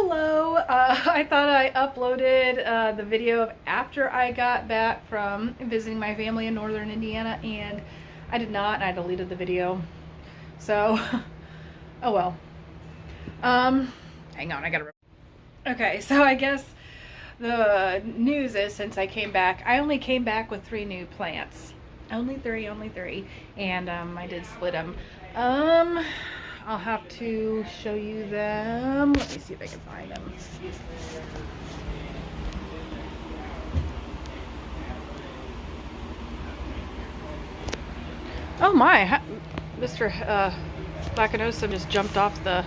Hello. I thought I uploaded the video of after I got back from visiting my family in northern Indiana, and I did not, and I deleted the video. So, oh well. Hang on, I gotta. Okay, so I guess the news is since I came back, I only came back with 3 new plants. Only three, and I did split them. I'll have to show you them. Let me see if I can find them. Oh my, Mr. Lacanosa just jumped off the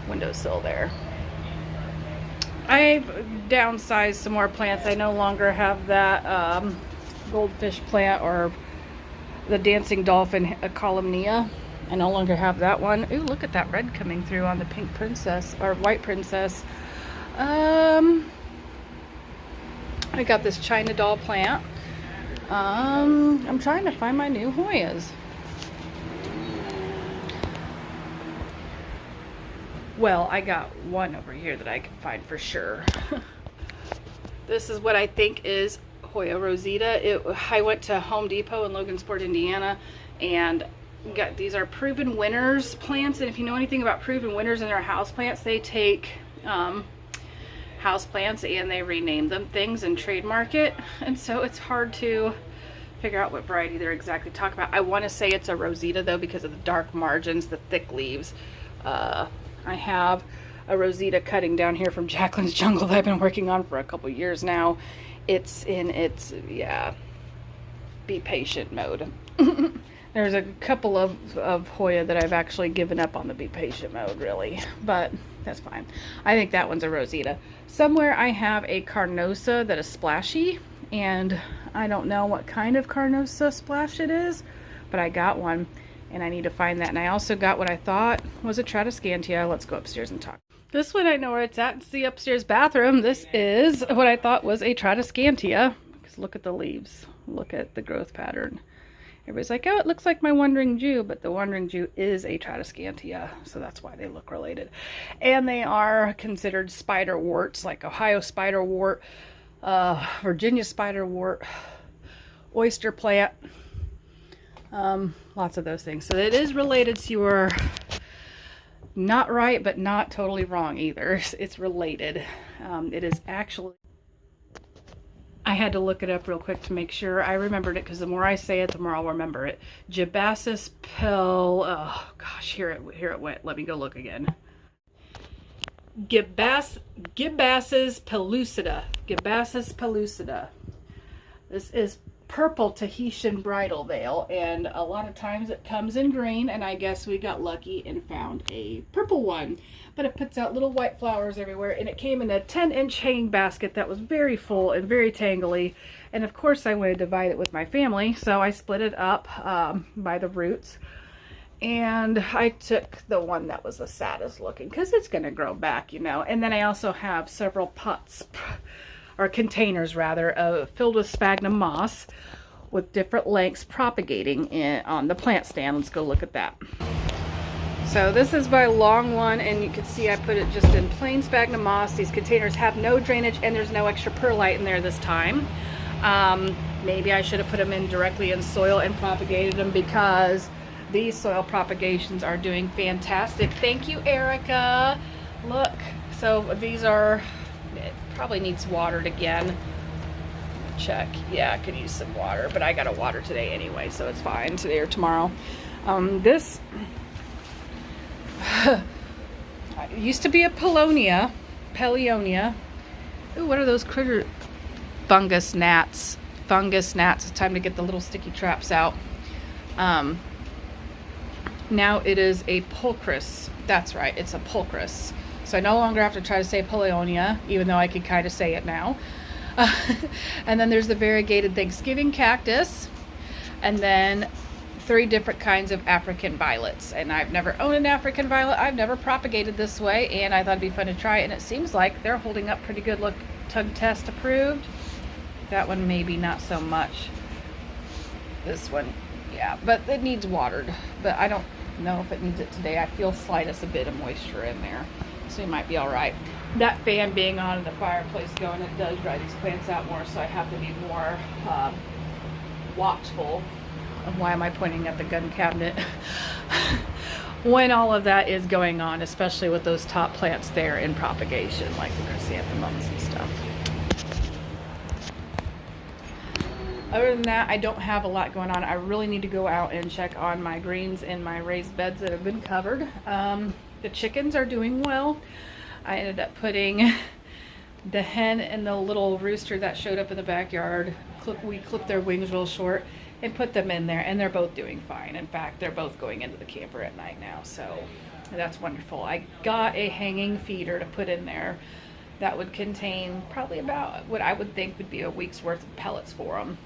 windowsill there. I've downsized some more plants. I no longer have that goldfish plant or the dancing dolphin columnia. I no longer have that one. Ooh, look at that red coming through on the pink princess or white princess. I got this China doll plant. I'm trying to find my new Hoyas. Well, I got one over here that I can find for sure. This is what I think is Hoya rosita. I went to Home Depot in Logansport, Indiana, and got these are Proven Winners plants. And if you know anything about Proven Winners and their house plants, they take house plants and they rename them things and trademark it. And so it's hard to figure out what variety they're exactly talking about. I want to say it's a rosita though because of the dark margins, the thick leaves. I have a rosita cutting down here from Jacqueline's Jungle that I've been working on for a couple years now. It's in its, yeah, be patient mode. There's a couple of Hoya that I've actually given up on the be patient mode, really, but that's fine. I think that one's a rosita. Somewhere I have a carnosa that is splashy, and I don't know what kind of carnosa splash it is, but I got one, and I need to find that. And I also got what I thought was a Tradescantia. Let's go upstairs and talk. This one I know where it's at. It's the upstairs bathroom. This is what I thought was a Tradescantia. Because look at the leaves. Look at the growth pattern. Everybody's like, oh, it looks like my Wandering Jew, but the Wandering Jew is a Tradescantia, so that's why they look related. And they are considered spiderworts, like Ohio spiderwort, Virginia spiderwort, oyster plant, lots of those things. So it is related, so you are not right, but not totally wrong either. It's related. It is actually, I had to look it up real quick to make sure I remembered it, because the more I say it, the more I'll remember it. Gibasus oh gosh, here it went. Let me go look again. Gibasus pellucida. Gibasus pellucida. This is purple Tahitian bridal veil, and a lot of times it comes in green, and I guess we got lucky and found a purple one, but it puts out little white flowers everywhere, and it came in a 10-inch hanging basket that was very full and very tangly, and of course I wanted to divide it with my family, so I split it up by the roots, and I took the one that was the saddest looking because it's going to grow back, you know. And then I also have several pots or containers rather, filled with sphagnum moss with different lengths propagating on the plant stand. Let's go look at that. So this is my long one, and you can see I put it just in plain sphagnum moss. These containers have no drainage, and there's no extra perlite in there this time. Maybe I should have put them in directly in soil and propagated them, because these soil propagations are doing fantastic. Thank you, Erica. Look, so these are, it probably needs watered again. Check. Yeah, I could use some water, but I gotta water today anyway, so it's fine, today or tomorrow. This used to be a Paulownia. Ooh, what are those critter? Fungus gnats. It's time to get the little sticky traps out. Now it is a pulchris. That's right, it's a pulchris. So I no longer have to try to say Paulownia, even though I could kind of say it now. And then there's the variegated Thanksgiving cactus, and then 3 different kinds of African violets. And I've never owned an African violet. I've never propagated this way, and I thought it'd be fun to try it, and it seems like they're holding up pretty good. Look, tug test approved. That one maybe not so much. This one, yeah, but it needs watered. But I don't know if it needs it today. I feel slightest a bit of moisture in there, so it might be all right. That fan being on and the fireplace going, it does dry these plants out more, so I have to be more watchful. Why am I pointing at the gun cabinet? When all of that is going on, especially with those top plants there in propagation, like the chrysanthemums and stuff. Other than that, I don't have a lot going on. I really need to go out and check on my greens in my raised beds that have been covered. The chickens are doing well. I ended up putting the hen and the little rooster that showed up in the backyard. We clipped their wings real short and put them in there, and they're both doing fine. In fact, they're both going into the camper at night now, so that's wonderful. I got a hanging feeder to put in there that would contain probably about what I would think would be a week's worth of pellets for them,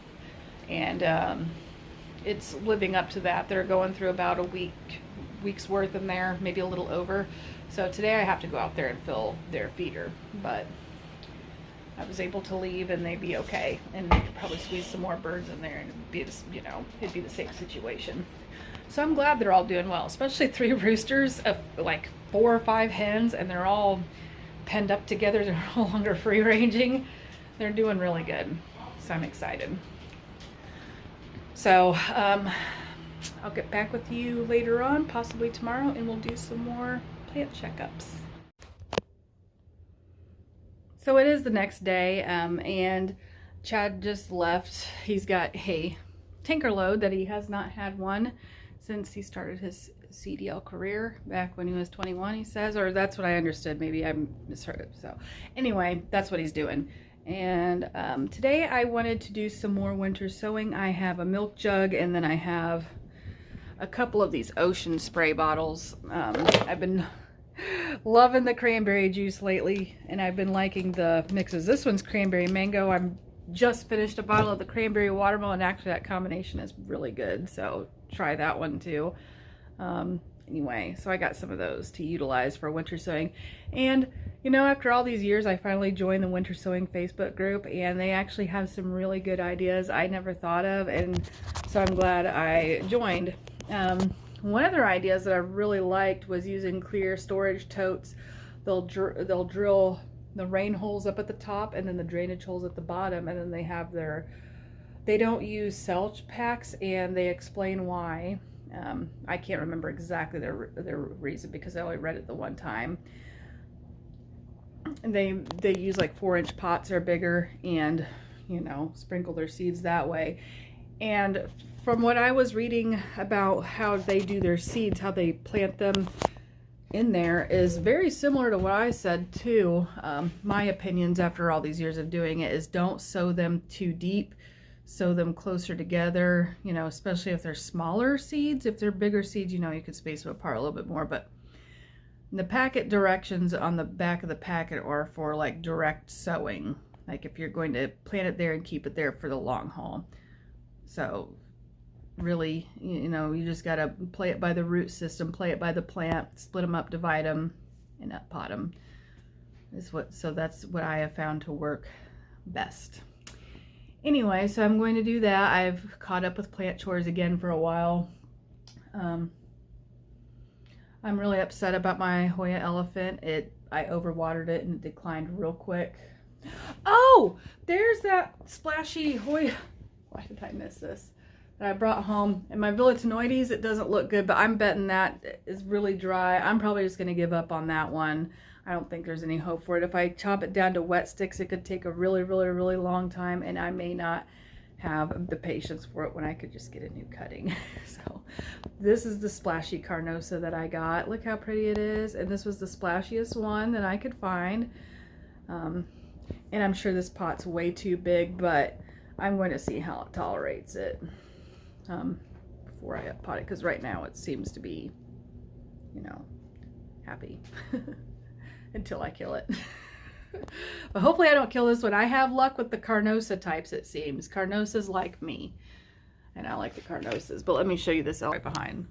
and it's living up to that. They're going through about a week's worth in there, maybe a little over. So today I have to go out there and fill their feeder, but I was able to leave and they'd be okay, and they could probably squeeze some more birds in there and it'd be, you know, it'd be the same situation. So I'm glad they're all doing well, especially 3 roosters of like 4 or 5 hens, and they're all penned up together. They're no longer free ranging. They're doing really good, so I'm excited. So I'll get back with you later on, possibly tomorrow, and we'll do some more plant checkups. So it is the next day, and Chad just left. He's got a tanker load that he has not had one since he started his CDL career back when he was 21, he says, or that's what I understood. Maybe I misheard it. So anyway, that's what he's doing. And today I wanted to do some more winter sowing. I have a milk jug, and then I have a couple of these ocean spray bottles. I've been loving the cranberry juice lately, and I've been liking the mixes. This one's cranberry mango. I'm just finished a bottle of the cranberry watermelon. Actually, that combination is really good, so try that one too. Anyway, so I got some of those to utilize for winter sowing. And you know, after all these years, I finally joined the winter sowing Facebook group, and they actually have some really good ideas I never thought of, and so I'm glad I joined. One of their ideas that I really liked was using clear storage totes. They'll drill the rain holes up at the top and then the drainage holes at the bottom, and then they have they don't use self packs, and they explain why. I can't remember exactly their reason because I only read it the one time. And they use like 4-inch pots or bigger, and you know, sprinkle their seeds that way. And from what I was reading about how they do their seeds, how they plant them in there, is very similar to what I said too. My opinions after all these years of doing it is don't sow them too deep. Sow them closer together, you know, especially if they're smaller seeds. If they're bigger seeds, you know, you could space them apart a little bit more. But the packet directions on the back of the packet are for like direct sowing. Like if you're going to plant it there and keep it there for the long haul. So really, you know, you just got to play it by the root system, play it by the plant, split them up, divide them, and up pot them. So that's what I have found to work best. Anyway, so I'm going to do that. I've caught up with plant chores again for a while. I'm really upset about my Hoya elephant. I overwatered it and it declined real quick. Oh, there's that splashy Hoya. Why did I miss this? That I brought home. And my Villatinoides, it doesn't look good, but I'm betting that is really dry. I'm probably just going to give up on that one. I don't think there's any hope for it. If I chop it down to wet sticks, it could take a really, really, really long time, and I may not have the patience for it when I could just get a new cutting. So this is the splashy Carnosa that I got. Look how pretty it is. And this was the splashiest one that I could find. And I'm sure this pot's way too big, but I'm going to see how it tolerates it before I pot it, because right now it seems to be, you know, happy. Until I kill it. But hopefully I don't kill this one. I have luck with the Carnosa types, it seems. Carnosas like me. And I like the Carnosas. But let me show you this right behind.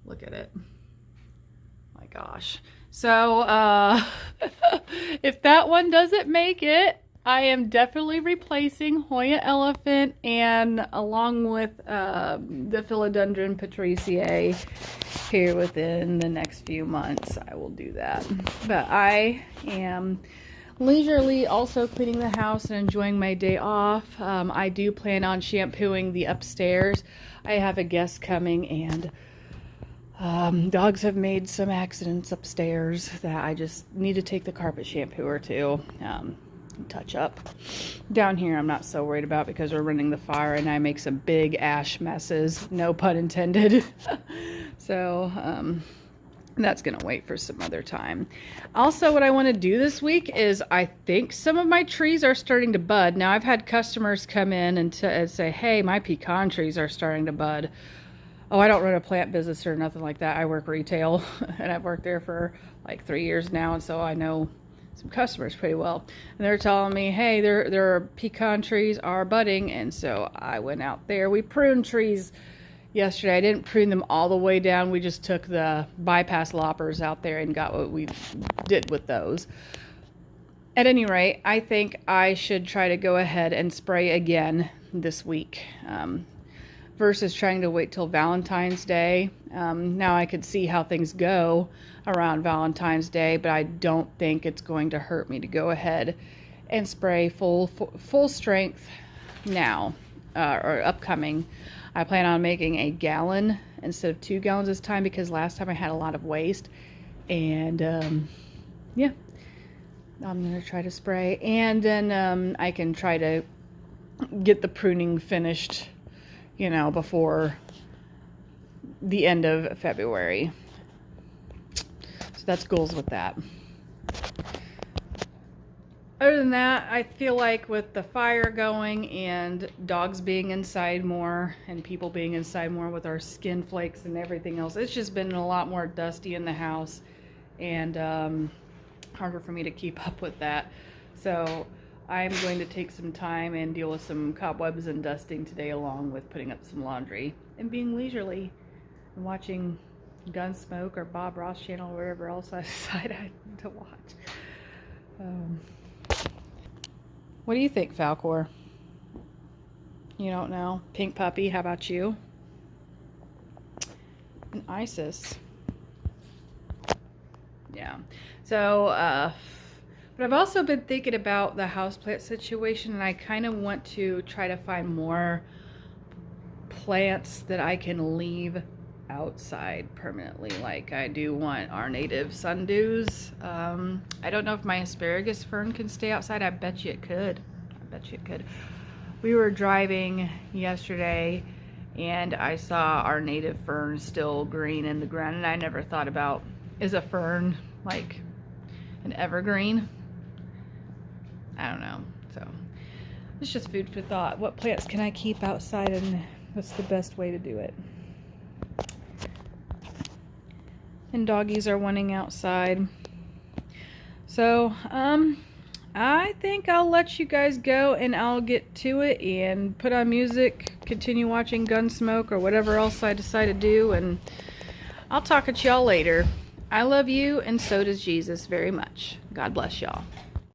Look at it. My gosh. So, if that one doesn't make it, I am definitely replacing Hoya elephant, and along with the Philodendron Patriciae. here within the next few months. I will do that. But I am leisurely also cleaning the house and enjoying my day off. I do plan on shampooing the upstairs. I have a guest coming, and dogs have made some accidents upstairs that I just need to take the carpet shampooer to touch up. Down here I'm not so worried about because we're running the fire and I make some big ash messes, no pun intended. So that's gonna wait for some other time. Also, what I want to do this week is I think some of my trees are starting to bud. Now I've had customers come in and say, hey, my pecan trees are starting to bud. Oh, I don't run a plant business or nothing like that. I work retail and I've worked there for like 3 years now, and so I know some customers pretty well. And they're telling me, hey, their pecan trees are budding, and so I went out there. We pruned trees yesterday. I didn't prune them all the way down. We just took the bypass loppers out there and got what we did with those. At any rate, I think I should try to go ahead and spray again this week. Versus trying to wait till Valentine's Day. Now I could see how things go around Valentine's Day, but I don't think it's going to hurt me to go ahead and spray full strength now, or upcoming. I plan on making a gallon instead of 2 gallons this time because last time I had a lot of waste. And yeah, I'm gonna try to spray, and then I can try to get the pruning finished, you know, before the end of February. So that's goals with that. Other than that, I feel like with the fire going and dogs being inside more and people being inside more with our skin flakes and everything else, it's just been a lot more dusty in the house, and harder for me to keep up with that. So I'm going to take some time and deal with some cobwebs and dusting today, along with putting up some laundry and being leisurely and watching Gunsmoke or Bob Ross channel or wherever else I decide to watch. What do you think, Falcor? You don't know? Pink Puppy, how about you? And Isis. Yeah. So, but I've also been thinking about the houseplant situation, and I kind of want to try to find more plants that I can leave outside permanently. Like I do want our native sundews. I don't know if my asparagus fern can stay outside. I bet you it could. I bet you it could. We were driving yesterday and I saw our native fern still green in the ground, and I never thought about, is a fern like an evergreen? I don't know. So it's just food for thought. What plants can I keep outside, and what's the best way to do it? And doggies are wanting outside. So I think I'll let you guys go, and I'll get to it and put on music, continue watching Gunsmoke or whatever else I decide to do, and I'll talk at y'all later. I love you, and so does Jesus very much. God bless y'all.